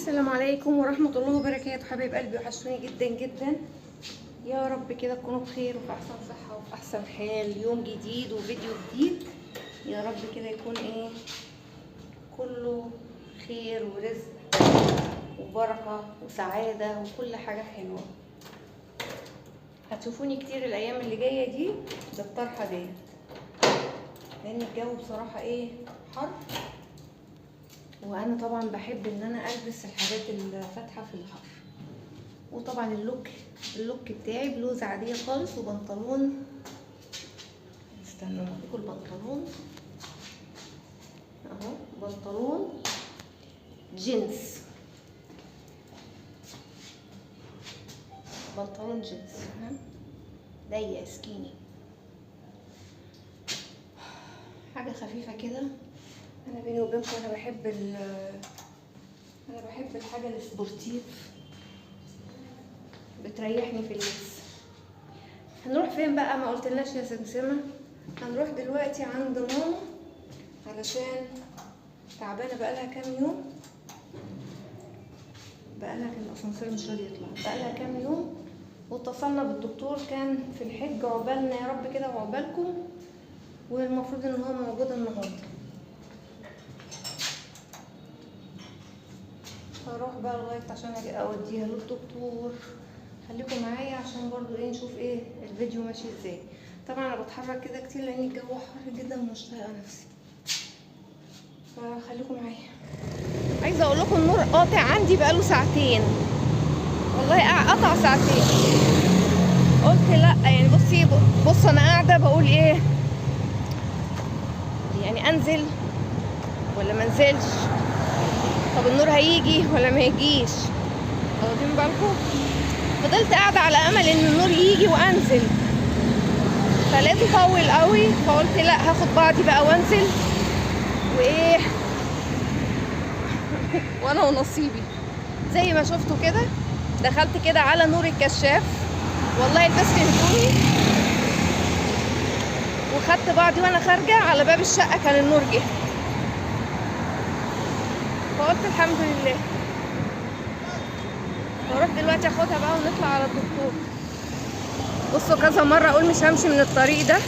السلام عليكم ورحمة الله وبركاته. حبايب قلبي وحشوني جدا جدا. يا رب كده تكونوا بخير وفي احسن صحة وفي احسن حال. يوم جديد وفيديو جديد، يا رب كده يكون كله خير ورزق وبركة وسعادة وكل حاجة حلوة. هتشوفوني كتير الايام اللي جاية دي بالطرحة ديت، لان الجو بصراحة حر، وانا طبعا بحب ان انا البس الحاجات الفاتحه في الحر. وطبعا اللوك بتاعي بلوزه عاديه خالص وبنطلون. استنوا اوريكم البنطلون اهو، بنطلون جينز، بنطلون جينز ضيق سكيني، حاجه خفيفه كده. انا بيني وبينكم انا بحب الحاجه السبورتيف، بتريحني في اللبس. هنروح فين بقى؟ ما قلتلناش يا سمسمه. هنروح دلوقتي عند ماما علشان تعبانه بقالها كام يوم، كان الاسانسير مش راضي يطلع بقالها كام يوم، واتصلنا بالدكتور كان في الحج. عقبالنا يا رب كده وعقبالكم، والمفروض ان هو موجود النهارده. هروح بقى لغايه عشان اجي اوديها للدكتور. خليكم معايا عشان برضو نشوف الفيديو ماشي ازاي. طبعا انا بتحرك كده كتير لان الجو حر جدا ومش طايقه نفسي، فخليكم معايا. عايزه اقول لكم النور قاطع عندي بقاله ساعتين، والله قطع ساعتين. قلت لا يعني بص انا قاعده بقول يعني انزل ولا ما انزلش؟ طب النور هيجي ولا ما يجيش؟ واخدين بالكم؟ فضلت قاعده على امل ان النور يجي وانزل، فلقيته طول قوي، فقلت لا هاخد بعضي بقى وانزل وانا ونصيبي زي ما شفتوا كده. دخلت كده على نور الكشاف، والله لبست هدومي وخدت بعضي وانا خارجه على باب الشقه كان النور جه، فقلت الحمد لله. هروح دلوقتي اخدها بقى ونطلع على الدكتور. بصوا كذا مره اقول مش همشي من الطريق ده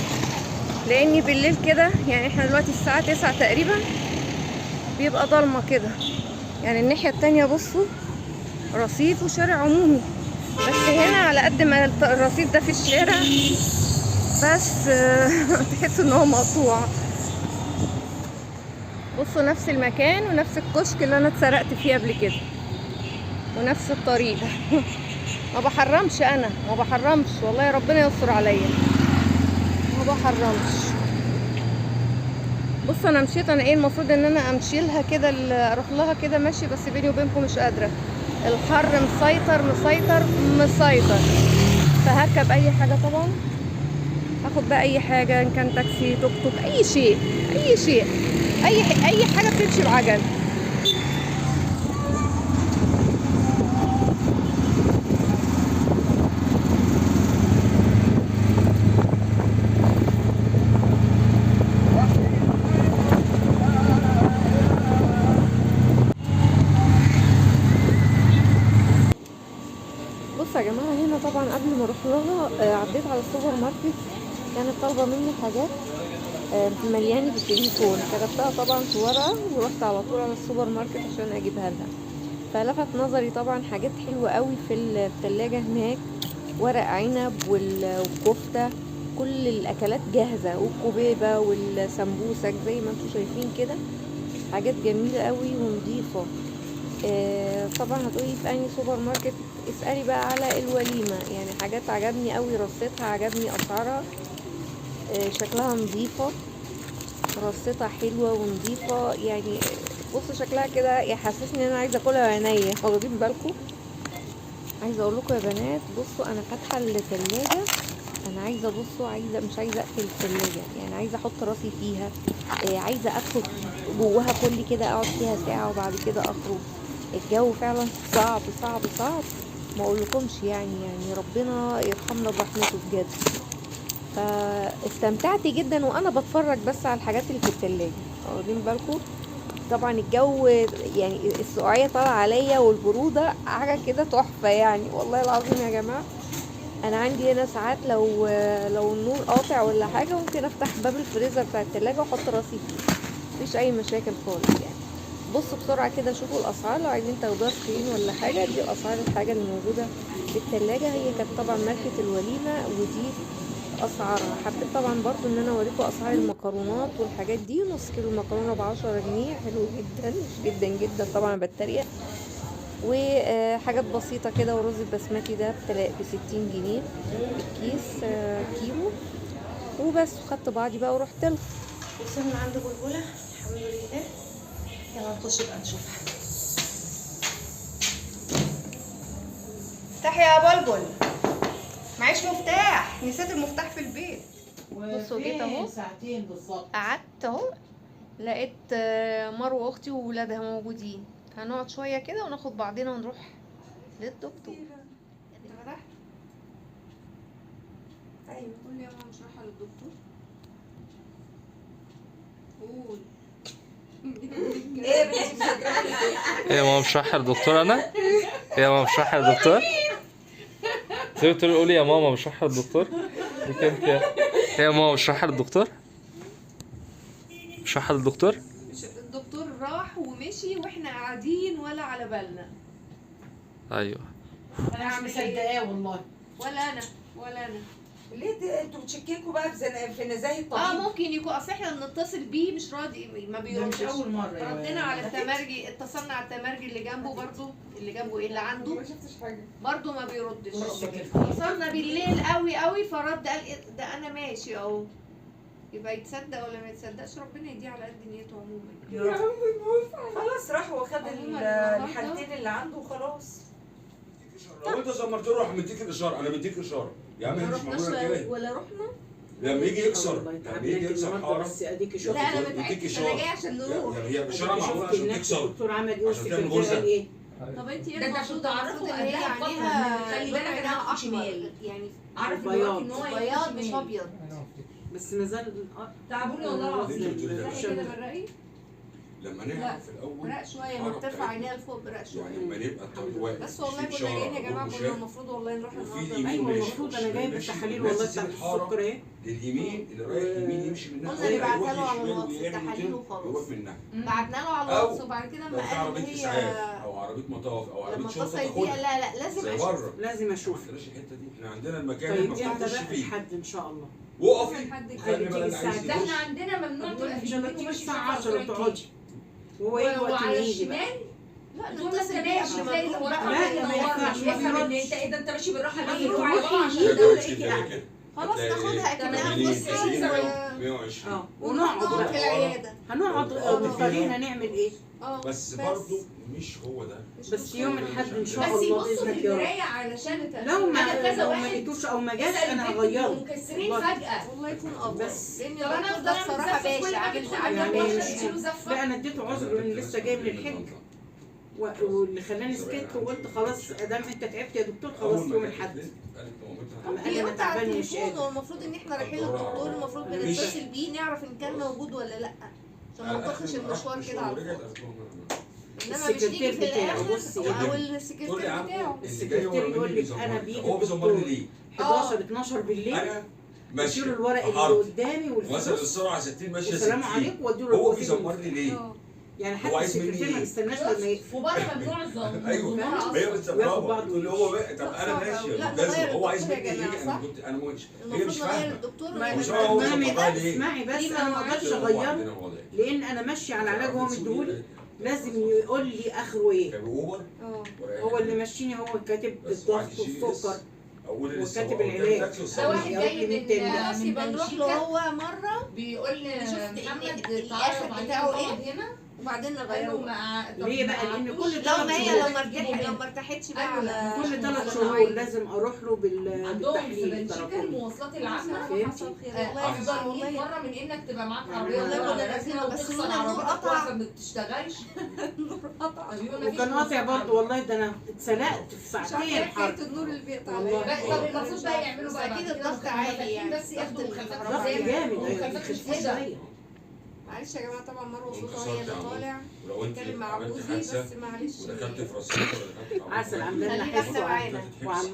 لاني بالليل كده، يعني احنا دلوقتي الساعه 9 تقريبا، بيبقى ضلمه كده. يعني الناحيه التانية بصوا رصيف وشارع عمومي، بس هنا على قد ما الرصيف ده في الشارع بس تحس ان هو مقطوع. بصوا نفس المكان ونفس الكشك اللي انا اتسرقت فيه قبل كده، ونفس الطريق ما بحرمش، انا ما بحرمش والله، ربنا يستر عليا، ما بحرمش. بصوا انا مشيت، انا المفروض ان انا امشي لها كده، اروح لها كده ماشي، بس بيني وبينكم مش قادره، الحر مسيطر مسيطر مسيطر. فهركب اي حاجه طبعا، هاخد بقى اي حاجه، ان كان تاكسي توك توك اي شيء اي شيء، اي حاجه بتمشي بعجل. بصوا يا جماعه، هنا طبعا قبل ما اروح لها عديت على السوبر ماركت، كانت طالبه مني حاجات ملياني بالتليفون، كتبتها طبعا في ورقه ورحت على طول على السوبر ماركت عشان اجيبها لها. فلفت نظري طبعا حاجات حلوه قوي في الثلاجه هناك، ورق عنب والكفته، كل الاكلات جاهزه، والكبيبه والسمبوسك زي ما انتم شايفين كده، حاجات جميله قوي ونظيفه. طبعا هتقولي في انهي سوبر ماركت؟ اسالي بقى على الوليمه، يعني حاجات عجبني قوي، رصتها عجبني، اسعارها شكلها نظيفه، رصتها حلوه ونظيفه. يعني بصوا شكلها كده يحسسني ان انا عايزه اكلها بعينيا، واخدين بالكم؟ عايزه اقول لكم يا بنات، بصوا انا فاتحه الثلاجه، انا عايزه مش عايزه اقفل الثلاجه، يعني عايزه احط راسي فيها، عايزه ادخل جواها كل كده، اقعد فيها ساعه وبعد كده اخرج. الجو فعلا صعب صعب صعب، ما اقولكمش يعني ربنا يرحمنا برحمته بجد. فاستمتعت جدا وانا بتفرج بس على الحاجات اللي في الثلاجه، واخدين بالكم؟ طبعا الجو يعني السقوعيه طالعه عليا والبروده حاجه كده تحفه يعني، والله العظيم يا جماعه. انا عندي هنا ساعات لو النور قاطع ولا حاجه ممكن افتح باب الفريزر بتاع التلاجة واحط راسي فيه، مفيش اي مشاكل خالص يعني. بصوا بسرعه كده شوفوا الاسعار لو عايزين تاخدوها سكرين ولا حاجه. دي اسعار الحاجه اللي موجوده في التلاجة. هي كانت طبعا ماركه الوليمه، ودي اسعارها. حبيت طبعا برضو ان انا اوريكم اسعار المكرونات والحاجات دي. نص كيلو المكرونه ب10 جنيه، حلو جدا جدا جدا. طبعا بتريق. وحاجات بسيطه كده. ورز البسمتي ده ب60 جنيه الكيس كيلو. وبس. خدت بعضي بقى ورحت له. وصلنا عند بلبله الحمد لله. يلا نخش بقى نشوفها. افتحي يا بلبل، معيش مفتاح، نسيت المفتاح في البيت. بصوا جيت اهو ساعتين بالظبط، قعدت اهو لقيت مروه اختي وولادها موجودين. هنقعد شويه كده وناخد بعضنا ونروح للدكتور. ايوه قولي يا ماما مش رايحه للدكتور. قول. ايه يا ماما مش رايحة للدكتور انا؟ يا ماما مش رايحة للدكتور؟ زي بتقولي قولي يا ماما مش رايحة للدكتور؟ ليك انت يا ماما مش رايحة للدكتور؟ مش رايحة للدكتور؟ الدكتور راح ومشي واحنا قاعدين ولا على بالنا. ايوه انا مش مصدقاه والله. ولا انا ليه انتوا بتشككوا بقى في نزاهه الطبيب؟ ممكن يكون اصل احنا بنتصل بيه مش راضي، ما ده بيردش. مش اول مره ردينا على التمرجي، اتصلنا على التمرجي اللي جنبه برضو، اللي جنبه ايه اللي عنده ما شفتش حاجه برضو ما بيردش. وش وصلنا بالليل قوي فرد قال ده انا ماشي اهو. يبقى يتصدق ولا ما يتصدقش، ربنا يديه على قد نيته عموما. يا عم خلاص راح وخد عموماً الحالتين اللي عنده وخلاص. لو انت زمرت له راح مديك الاشاره، انا بديك اشاره يا عم. ما مش رحناش معموله كده. ولا رحنا. لما يجي يكسر حاره بس اديكي شوف. لا انا يديك متأكد إشارة. انا جايه عشان نروح. هي الاشاره معموله عشان تكسر. الدكتور عمل ايه عشان تعمل والسكرتير غرزة. قال ايه؟ طب انت ايه ده انت المفروض عشان تعرفوا ان هي قبلها بفترة عينيها خلي بالك عينيها انها احمر شمال. يعني عارف بياض. دلوقتي ان هو بياض مش شمال. ابيض. بس ما زال تعبوني والله العظيم. انت بتقولي ده رقي كده بالرقي. لما لا. نعرف في الاول رق شويه الحارة ما ترفع بتاعتنا. عينيها لفوق برق شويه. يعني لما نبقى الطبيب واقف بس والله في كنا جايين يا إشارة جماعه، وجنبه كنا شاب، المفروض والله نروح وفي النهارده. يمين ايوه ماشي. المفروض انا جايب ماشي. التحاليل الناس والله تسيب بتاعت الحارة السكر اهي. لليمين اللي رايح يمين يمشي منها. قلنا نبعتها له على يروح الواتس يشمال التحاليل ويعمل وخلاص. يوقف منها. بعتنا له على أو الواتس وبعد كده لو لما في قال ان عربيه هي اسعاف او عربيه مطاف او لما عربيه شرطه اتصلت بيها تاخدها لا لازم زي اشوف. بره. لازم ما اشوف. عندناش الحته دي، احنا عندنا المكان طيب اللي ما امتى بتخش بقى فيه. الحد ان شاء الله؟ وقفي لحد خلي تيجي بالك الساعة عايز ده احنا يخش. عندنا ممنوع بقول تبقى لك عشان ما تجيش ومشي الساعه شفرة 10 وتقعدي. وهو يجي وقت وعلى ما يجي بقى. الشمال لا طول ما نتصل انت بيه ماشي قبل ما تلاقي نروح. الورقه لا، ما ينفعش، ما يفهم ان يردش. انت ايه ده انت ماشي بالراحه ما ليه؟ يروحش. وعلى بابا عشان لا الدوله دلوقتي ايه كده كده. كده. خلاص ناخدها كأنها 80 فلوس 90 و- 120. اه ونقعد ونقعد في بقى. العياده. هنقعد مضطرين هنعمل ايه؟ بس برضه مش هو ده. بس يوم الحد ان شاء بس الله يبصوا في باذنك يا رب. المرايه علشان لو ما انا كذا لو ما واحد لقيتوش او ما جاش اسال انا البنت هغيره. مكسرين والله. فجاه. والله يكون افضل. بس لان طب انا الدكتور ده افضل بصراحه أزفف كل باشا ما عامل بدخل عامل يعني عشان باشا. تشيله زفه. لا انا اديته عذر ان لسه جاي من الحج واللي خلاني سكت وقلت خلاص ادام انت تعبت يا دكتور خلاص يوم الحد. قال لي انا بيرد على تعبان مش التليفون. هو قادر. المفروض ان احنا رايحين للدكتور، المفروض بنتصل بيه نعرف ان كان موجود ولا لا عشان ما نطخش المشوار كده على الفاضي. انما مش نيجي في السكرتير بتاعه، الاخر بصي. او السكرتير بتاعه. السكرتير يقول لك انا بيجي هو بيزمرني ليه؟ 11 12 بالليل انا ماشي اديله الورق اللي قدامي مثلا والفلوس السرعه 60 ماشيه 60. والسلام عليكم واديله هو الوظيفة. بيزمرني ليه؟ يعني هو حتى عايز مني السكرتير ما إيه؟ يستناش لما يقفل وبره ممنوع الظلم. ايوه فاهم؟ هي وياخد مستغربه بعض تقول لي هو بقى طب انا ماشي لا، ملتزم نغير هو عايز الدكتور مني يا ايه؟ جماعة، انا صح؟ كنت انا ما قلتش هي المفروض مش نغير فاهمه. الدكتور مش هو مامي طبعا بس ليه؟ اسمعي بس ليه انا ما ما اقدرش هو اغيره عندنا الوضع. لان انا ماشيه على العلاج وهو مديهولي لازم يقول لي اخره ايه. كان اوبر هو اللي ماشيني هو كاتب الضغط والسكر اقول لسه وكاتب العلاج. ده واحد جاي من خلاص يبقى نروح له هو مره بيقول لي شفت محمد الآخر تعرف بتاعه عليه ايه؟ هنا وبعدين قالوا نغيره. مع ليه بقى؟ لان كل لو 3 ما هي شهور لو ما ارتاحتش بقى أيوة، على كل 3 على شهور مواعيد. لازم اروح له عندهم في بالتحليل بنشيكا التراكمي. المواصلات العامة فهمتي؟ حصل خير والله افضل والله 100 مرة من انك تبقى معاك يعني عربية والله وتطلع كنا على نازلين ركنة بس وتغسل لولا النور عربيتك قطع. واقفة ما بتشتغلش. قطع. طب يقول مفيش وكان قاطع مواصلات برضه عامة. والله ده انا اتسلقت في مش ساعتين عارفه حرب. حكايه النور اللي بيقطع والله. عليا. طب المفروض بقى يعملوا بس بقى اكيد بعد كده الضغط عالي يعني بس ياخدوا ضغط مخالفات ضغط الكهرباء. جامد ومخالفات ايوه الفيزا. معلش يا جماعه طبعا مروه صوتها هي وانكسرت اللي يا عمو. طالع ولو انت بتكلم مع عملت جوزي حادثه بس معلش ودخلت في رصيف ولا دخلت في عسل عمود عامله لنا خليك حس معانا. وعم